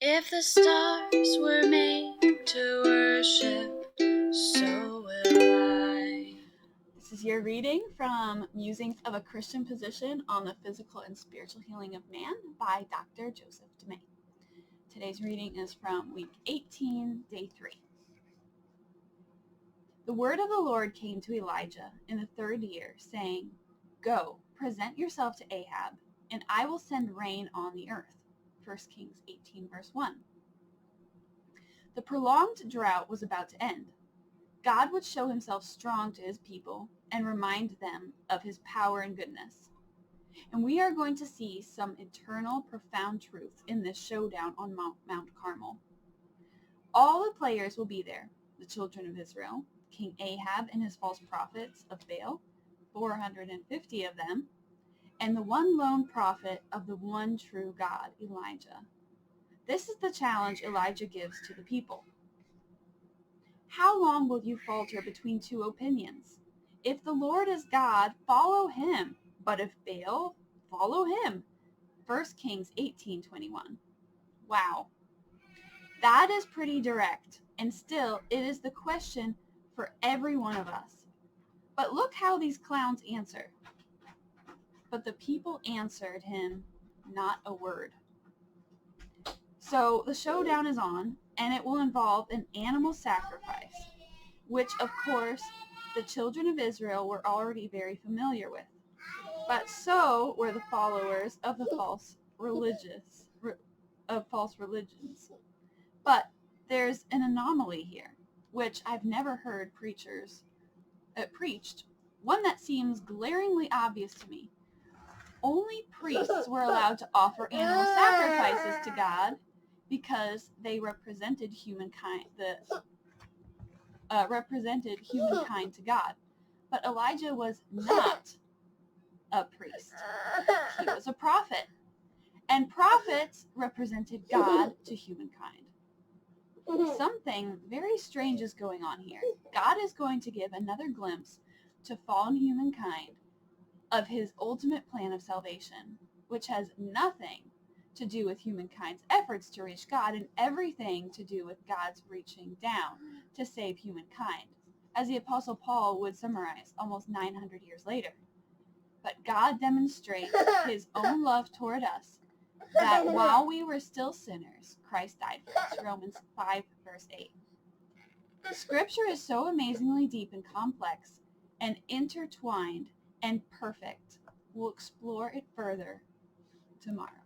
If the stars were made to worship, so will I. This is your reading from Musings of a Christian Position on the Physical and Spiritual Healing of Man by Dr. Joseph DeMay. Today's reading is from week 18, day 3. The word of the Lord came to Elijah in the 3rd year, saying, Go, present yourself to Ahab, and I will send rain on the earth. 1 Kings 18, verse 1. The prolonged drought was about to end. God would show himself strong to his people and remind them of his power and goodness. And we are going to see some eternal, profound truth in this showdown on Mount Carmel. All the players will be there: the children of Israel, King Ahab and his false prophets of Baal, 450 of them, and the one lone prophet of the one true God, Elijah. This is the challenge Elijah gives to the people. How long will you falter between two opinions? If the Lord is God, follow him. But if Baal, follow him. 1 Kings 18:21. Wow. That is pretty direct, and still it is the question for every one of us. But look how these clowns answer. But the people answered him not a word. So the showdown is on, and it will involve an animal sacrifice, which of course the children of Israel were already very familiar with. But so were the followers of the false religions. But there's an anomaly here, which I've never heard preached, one that seems glaringly obvious to me. Only priests were allowed to offer animal sacrifices to God because they represented humankind to God. But Elijah was not a priest. He was a prophet. And prophets represented God to humankind. Something very strange is going on here. God is going to give another glimpse to fallen humankind of his ultimate plan of salvation, which has nothing to do with humankind's efforts to reach God and everything to do with God's reaching down to save humankind, as the Apostle Paul would summarize almost 900 years later. But God demonstrates his own love toward us, that while we were still sinners, Christ died for us. Romans 5, verse 8. Scripture is so amazingly deep and complex and intertwined and perfect. We'll explore it further tomorrow.